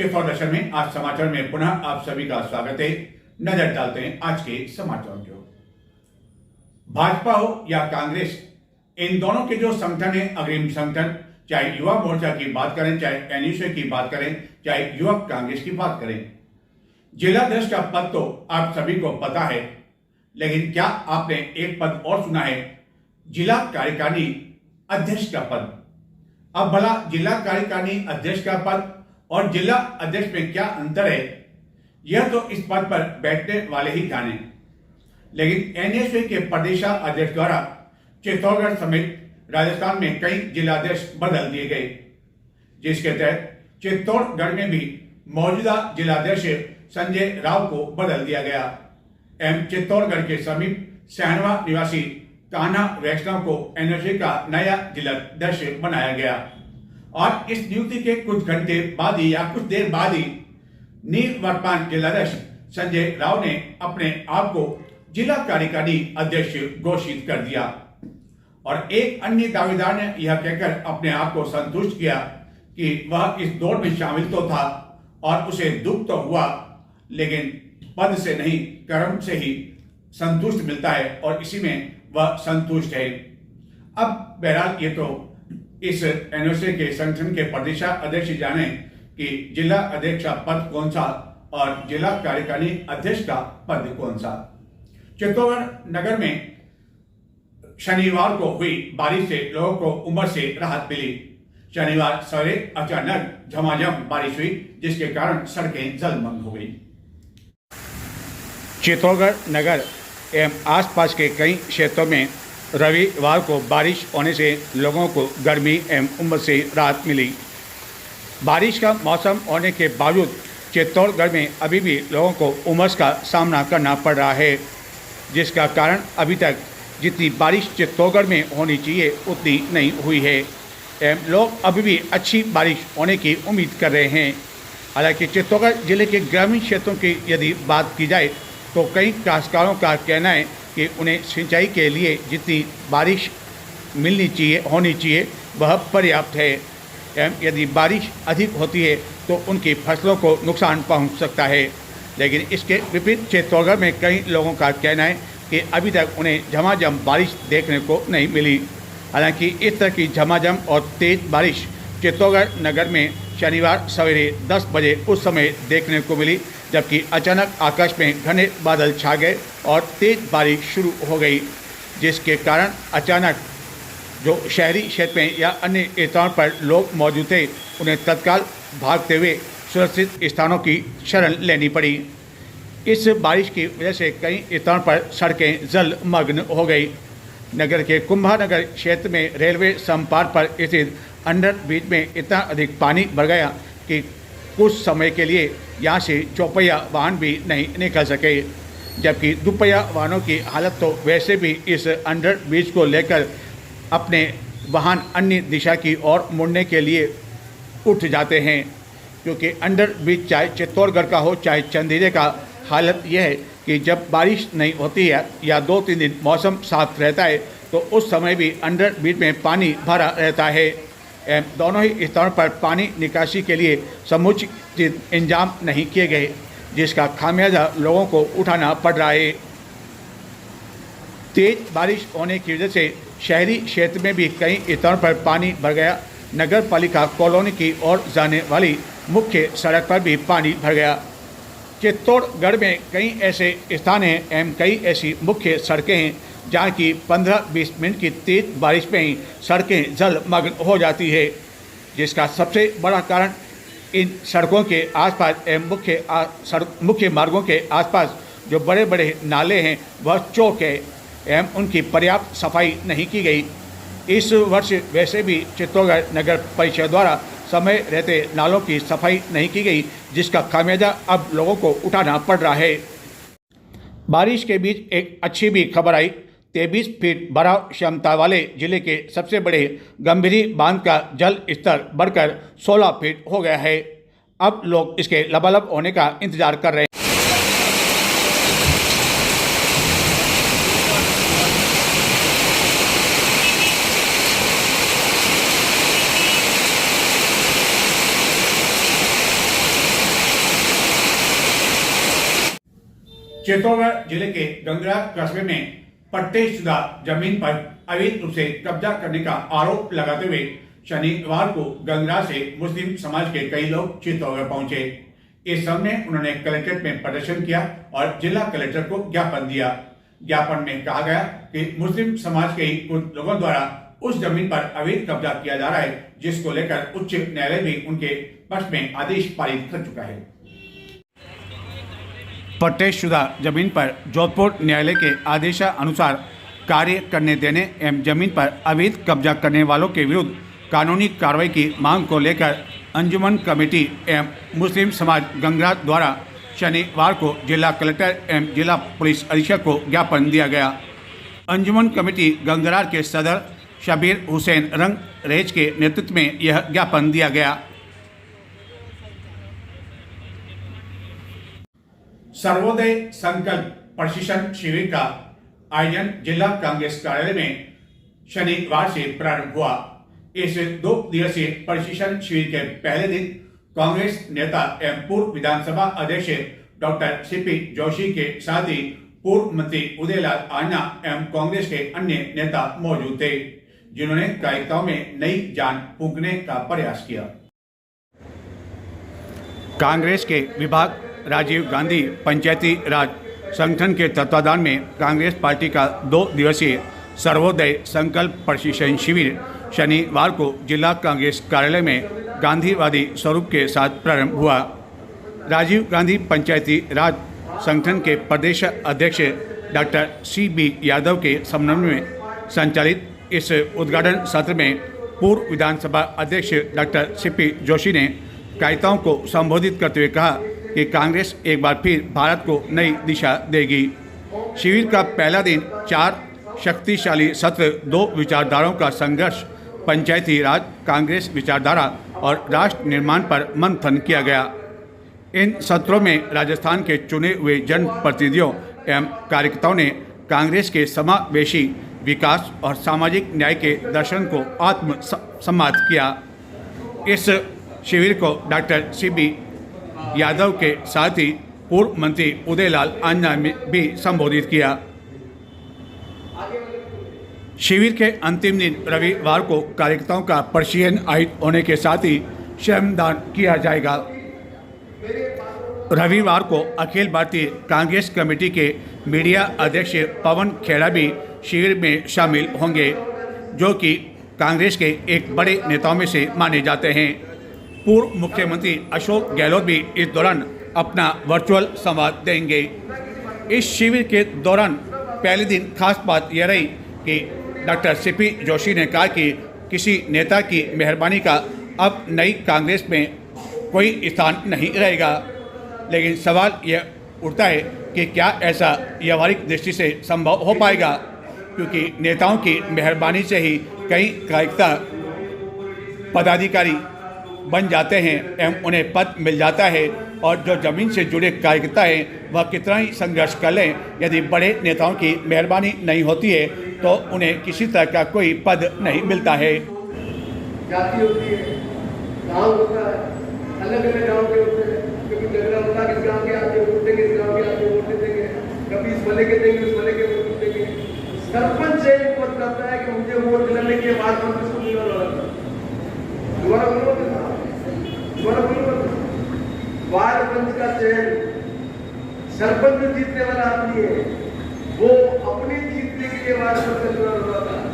चित्तौड़ दर्शन में आज समाचार में पुनः आप सभी का स्वागत है। नजर डालते हैं आज के समाचारों की ओर। भाजपा हो या कांग्रेस, इन दोनों के जो संगठन है, अग्रिम संगठन, चाहे युवा मोर्चा की बात करें, चाहे एनयूसी की बात करें, चाहे युवक कांग्रेस की बात करें, जिलाध्यक्ष का पद तो आप सभी को पता है, लेकिन क्या आपने एक पद और सुना है, जिला कार्यकारिणी अध्यक्ष का पद। अब भला जिला कार्यकारिणी अध्यक्ष का पद और जिला अध्यक्ष में क्या अंतर है, यह तो इस पद पर बैठने वाले ही जाने। लेकिन एनएसयू के प्रदेशाध्यक्ष द्वारा चित्तौड़गढ़ समेत राजस्थान में कई जिलाध्यक्ष बदल दिए गए, जिसके तहत चित्तौड़गढ़ में भी मौजूदा जिलाध्यक्ष संजय राव को बदल दिया गया एवं चित्तौड़गढ़ के समीप सैनवा निवासी कान्हा वैष्णव को एनएसयू का नया जिलाध्यक्ष बनाया गया। और इस नियुक्ति के कुछ घंटे बाद ही या कुछ देर बाद ही निवर्तमान जिलाध्यक्ष संजय राव ने अपने आप को जिला कार्यकारिणी अध्यक्ष घोषित कर दिया। और एक अन्य दावेदार ने यह कहकर अपने आप को संतुष्ट किया कि वह इस दौड़ में शामिल तो था और उसे दुख तो हुआ, लेकिन पद से नहीं कर्म से ही संतुष्ट मिलता है और इसी में वह संतुष्ट है। अब बहरहाल ये तो इस एनओसी के संगठन के प्रदेशाध्यक्ष जाने कि जिला अध्यक्ष का पद कौन सा और जिला कार्यकारिणी अध्यक्ष का पद कौन सा। चित्तौड़गढ़ नगर में शनिवार को हुई बारिश से लोगों को उमस से राहत मिली। शनिवार सवेरे अचानक झमाझम बारिश हुई, जिसके कारण सड़कें जलमग्न हो गई। चित्तौड़गढ़ नगर एवं आसपास के कई क्षेत्रों में रविवार को बारिश होने से लोगों को गर्मी एवं उमस से राहत मिली। बारिश का मौसम होने के बावजूद चित्तौड़गढ़ में अभी भी लोगों को उमस का सामना करना पड़ रहा है, जिसका कारण अभी तक जितनी बारिश चित्तौड़गढ़ में होनी चाहिए उतनी नहीं हुई है एवं लोग अभी भी अच्छी बारिश होने की उम्मीद कर रहे हैं। हालांकि चित्तौड़गढ़ जिले के ग्रामीण क्षेत्रों की यदि बात की जाए तो कई काश्तकारों का कहना है कि उन्हें सिंचाई के लिए जितनी बारिश मिलनी चाहिए होनी चाहिए वह पर्याप्त है एवं यदि बारिश अधिक होती है तो उनकी फसलों को नुकसान पहुंच सकता है। लेकिन इसके विपरीत चित्तौड़गढ़ में कई लोगों का कहना है कि अभी तक उन्हें झमाझम बारिश देखने को नहीं मिली। हालांकि इस तरह की झमाझम और तेज़ बारिश चित्तौड़गढ़ नगर में शनिवार सवेरे 10 बजे उस समय देखने को मिली, जबकि अचानक आकाश में घने बादल छा गए और तेज़ बारिश शुरू हो गई, जिसके कारण अचानक जो शहरी क्षेत्र में या अन्य स्थानों पर लोग मौजूद थे उन्हें तत्काल भागते हुए सुरक्षित स्थानों की शरण लेनी पड़ी। इस बारिश की वजह से कई स्थानों पर सड़कें जलमग्न हो गई। नगर के कुंभानगर क्षेत्र में रेलवे संपार पर स्थित अंडर ब्रिज में इतना अधिक पानी भर गया कि कुछ समय के लिए यहाँ से चौपहिया वाहन भी नहीं निकल सके, जबकि दुपहिया वाहनों की हालत तो वैसे भी इस अंडर ब्रिज को लेकर अपने वाहन अन्य दिशा की ओर मुड़ने के लिए उठ जाते हैं, क्योंकि अंडर ब्रिज चाहे चित्तौड़गढ़ का हो चाहे चंदेरी का, हालत यह है कि जब बारिश नहीं होती है या 2-3 दिन मौसम साफ रहता है तो उस समय भी अंडर ब्रिज में पानी भरा रहता है एवं दोनों ही स्थानों पर पानी निकासी के लिए समुचित इंतजाम नहीं किए गए, जिसका खामियाजा लोगों को उठाना पड़ रहा है। तेज बारिश होने की वजह से शहरी क्षेत्र में भी कई स्थानों पर पानी भर गया। नगर पालिका कॉलोनी की ओर जाने वाली मुख्य सड़क पर भी पानी भर गया। चित्तौड़गढ़ में कई ऐसे स्थान हैं एवं कई ऐसी मुख्य सड़कें हैं जहाँ की 15-20 मिनट की तेज बारिश में ही सड़कें जलमग्न हो जाती है, जिसका सबसे बड़ा कारण इन सड़कों के आसपास एवं मुख्य मार्गों के आसपास जो बड़े बड़े नाले हैं वह चौक है एवं उनकी पर्याप्त सफाई नहीं की गई। इस वर्ष वैसे भी चित्तौड़गढ़ नगर परिषद द्वारा समय रहते नालों की सफाई नहीं की गई, जिसका खामियाजा अब लोगों को उठाना पड़ रहा है। बारिश के बीच एक अच्छी भी खबर आई। 23 फीट भराव क्षमता वाले जिले के सबसे बड़े गंभीरी बांध का जल स्तर बढ़कर 16 फीट हो गया है। अब लोग इसके लबालब होने का इंतजार कर रहे हैं। चित्तौड़गढ़ जिले के गंगरा कस्बे में पट्टेशुदा जमीन पर अवैध रूप से कब्जा करने का आरोप लगाते हुए शनिवार को गंगरा से मुस्लिम समाज के कई लोग चित्तौड़गढ़ पहुंचे। इस संबंध में उन्होंने कलेक्ट्रेट में प्रदर्शन किया और जिला कलेक्टर को ज्ञापन दिया। ज्ञापन में कहा गया कि मुस्लिम समाज के कुछ लोगों द्वारा उस जमीन पर अवैध कब्जा किया जा रहा है, जिसको लेकर उच्च न्यायालय भी उनके पक्ष में आदेश पारित कर चुका है। पट्टेशुदा जमीन पर जोधपुर न्यायालय के आदेशानुसार कार्य करने देने एवं जमीन पर अवैध कब्जा करने वालों के विरुद्ध कानूनी कार्रवाई की मांग को लेकर अंजुमन कमेटी एवं मुस्लिम समाज गंगरा द्वारा शनिवार को जिला कलेक्टर एवं जिला पुलिस अधीक्षक को ज्ञापन दिया गया। अंजुमन कमेटी गंगरार के सदर शबीर हुसैन रंगरेज के नेतृत्व में यह ज्ञापन दिया गया। सर्वोदय संकल्प प्रशिक्षण शिविर का आयोजन जिला कांग्रेस कार्यालय में शनिवार से प्रारंभ हुआ। इस 2 दिवसीय प्रशिक्षण शिविर के पहले दिन कांग्रेस नेता एवं पूर्व विधानसभा अध्यक्ष डॉक्टर सीपी जोशी के साथ ही पूर्व मंत्री उदयलाल आन्ना एवं कांग्रेस के अन्य नेता मौजूद थे, जिन्होंने कार्यकर्ताओं में नई जान फूंकने का प्रयास किया। कांग्रेस के विभाग राजीव गांधी पंचायती राज संगठन के तत्वाधान में कांग्रेस पार्टी का 2 दिवसीय सर्वोदय संकल्प प्रशिक्षण शिविर शनिवार को जिला कांग्रेस कार्यालय में गांधीवादी स्वरूप के साथ प्रारंभ हुआ। राजीव गांधी पंचायती राज संगठन के प्रदेश अध्यक्ष डॉक्टर CB यादव के समन्वय में संचालित इस उद्घाटन सत्र में पूर्व विधानसभा अध्यक्ष डॉक्टर CP जोशी ने कार्यकर्ताओं को संबोधित करते हुए कहा कि कांग्रेस एक बार फिर भारत को नई दिशा देगी। शिविर का पहला दिन 4 शक्तिशाली सत्र, 2 विचारधाराओं का संघर्ष, पंचायती राज, कांग्रेस विचारधारा और राष्ट्र निर्माण पर मंथन किया गया। इन सत्रों में राजस्थान के चुने हुए जनप्रतिनिधियों एवं कार्यकर्ताओं ने कांग्रेस के समावेशी विकास और सामाजिक न्याय के दर्शन को आत्मसम्मात किया। इस शिविर को डॉक्टर CB यादव के साथ ही पूर्व मंत्री उदयलाल आन्ना ने भी संबोधित किया। शिविर के अंतिम दिन रविवार को कार्यकर्ताओं का प्रशिक्षण आयोजित होने के साथ ही श्रमदान किया जाएगा। रविवार को अखिल भारतीय कांग्रेस कमेटी के मीडिया अध्यक्ष पवन खेड़ा भी शिविर में शामिल होंगे, जो कि कांग्रेस के एक बड़े नेताओं में से माने जाते हैं। पूर्व मुख्यमंत्री अशोक गहलोत भी इस दौरान अपना वर्चुअल संवाद देंगे। इस शिविर के दौरान पहले दिन खास बात यह रही कि डॉक्टर CP जोशी ने कहा कि किसी नेता की मेहरबानी का अब नई कांग्रेस में कोई स्थान नहीं रहेगा, लेकिन सवाल यह उठता है कि क्या ऐसा व्यावहारिक दृष्टि से संभव हो पाएगा, क्योंकि नेताओं की मेहरबानी से ही कई कार्यकर्ता पदाधिकारी बन जाते हैं एवं उन्हें पद मिल जाता है, और जो जमीन से जुड़े कार्यकर्ता हैं वह कितना ही संघर्ष कर लें, यदि बड़े नेताओं की मेहरबानी नहीं होती है तो उन्हें किसी तरह का कोई पद नहीं मिलता है। जाति होती है, गांव होता है, अलग अलग गांव के होते हैं, कभी झगड़ा होता है, किस गांव के आते वोट देंगे, इस गांव के आते वोट देंगे, कभी इस वाले के देंगे, उस वाले के वोट देंगे। सरपंच से एक वोट करता है कि मुझे वोट दिलाने के बाद हम किसको मिलने वाला दोबारा बोलो। वार्ड पंच का चयन सरपंच जीतने वाला आदमी है, वो अपनी जीतने के लिए वार्ड पंच का चुनाव लड़ता है,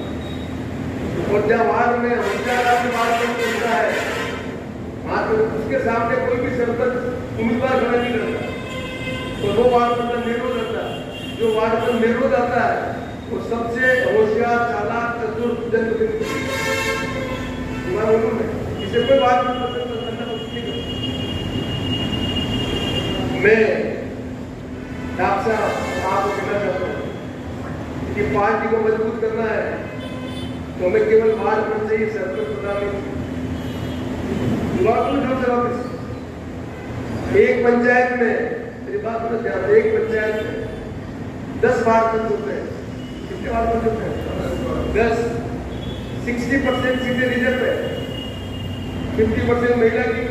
और जब वार्ड में हजार आदमी वार्ड पंच चुनता है, वहां तो उसके सामने कोई भी सरपंच उम्मीदवार खड़ा नहीं करता, तो वो वार्ड पंच निर्विरोध रहता है। जो वार्ड पंच निर्विरोध आता है वो सबसे होशियार, चालाक, चतुर जनप्रतिनिधि इसे कोई बात नहीं। मैं आपसे आपको कहना चाहता हूँ कि पार्टी को मजबूत करना है तो हमें केवल वार्ड पंच से ही सरपंच प्रदान एक पंचायत में, मेरी बात पर ध्यान, एक पंचायत में 10 वार्ड पंच होते हैं। कितने वार्ड पंच होते हैं? 10। 60% सीटें रिजर्व है, 50% महिला की,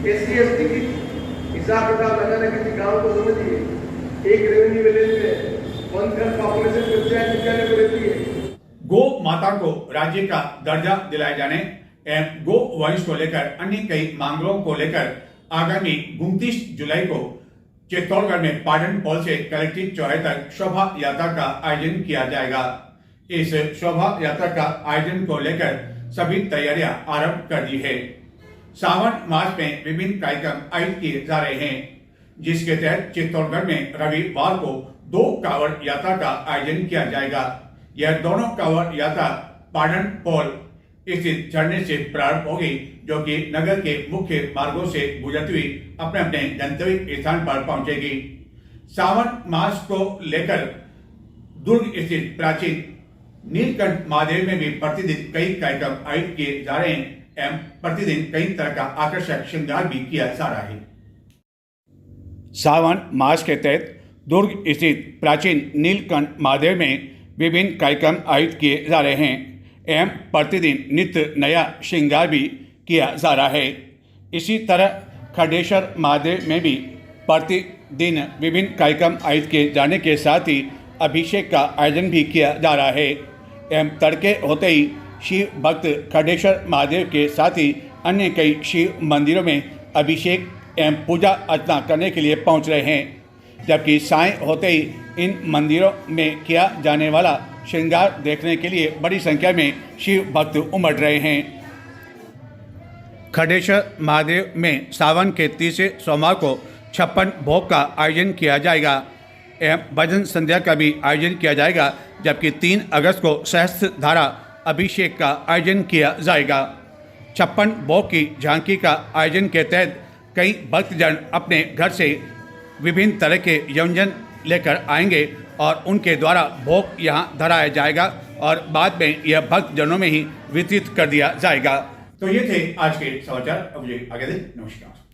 SC ST की। हिसाब किताब लगाना किसी गांव को समझिए, एक रेवेन्यू विलेज में 1/3 पॉपुलेशन पंचायत विद्यालय में रहती है। गो माता को राज्य का दर्जा दिलाए जाने एवं गो वंश को लेकर अन्य कई मांगों को लेकर आगामी 29 जुलाई को चित्तौड़गढ़ में पाटन पॉल से कलेक्ट्रेट चौराहे तक शोभा यात्रा का आयोजन किया जाएगा। इस शोभा यात्रा का आयोजन को लेकर सभी तैयारियां आरंभ कर दी है। सावन मास में विभिन्न कार्यक्रम आयोजित किए जा रहे हैं, जिसके तहत चित्तौड़गढ़ में रविवार को 2 कांवड़ यात्रा का आयोजन किया जाएगा। यह दोनों कांवड़ यात्रा पाटन पॉल स्थित झरने से प्रारंभ होगी, जो कि नगर के मुख्य मार्गों से गुजरती हुई अपने अपने गंतव्य स्थान पर पहुंचेगी। सावन मास को लेकर दुर्ग स्थित प्राचीन नीलकंठ महादेव में भी प्रतिदिन कई कार्यक्रम आयोजित किए जा रहे हैं एवं प्रतिदिन कई तरह का आकर्षक श्रृंगार भी किया जा रहा है। सावन मास के तहत दुर्ग स्थित प्राचीन नीलकंठ महादेव में विभिन्न कार्यक्रम आयोजित किए जा रहे हैं एवं प्रतिदिन नित्य नया श्रृंगार भी किया जा रहा है। इसी तरह खडेश्वर महादेव में भी प्रतिदिन विभिन्न कार्यक्रम आयोजित किए जाने के साथ ही अभिषेक का आयोजन भी किया जा रहा है एवं तड़के होते ही शिव भक्त खडेश्वर महादेव के साथ ही अन्य कई शिव मंदिरों में अभिषेक एवं पूजा अर्चना करने के लिए पहुंच रहे हैं, जबकि सायं होते ही इन मंदिरों में किया जाने वाला श्रृंगार देखने के लिए बड़ी संख्या में शिव भक्त उमड़ रहे हैं। खडेश्वर महादेव में सावन के तीसरे सोमवार को 56 भोग का आयोजन किया जाएगा एवं भजन संध्या का भी आयोजन किया जाएगा, जबकि 3 अगस्त को सहस्त्र धारा अभिषेक का आयोजन किया जाएगा। 56 भोग की झांकी का आयोजन के तहत कई भक्तजन अपने घर से विभिन्न तरह के व्यंजन लेकर आएंगे और उनके द्वारा भोग यहाँ धराया जाएगा और बाद में यह भक्तजनों में ही वितरित कर दिया जाएगा। तो ये थे आज के समाचार। अब मुझे आगे दें। नमस्कार।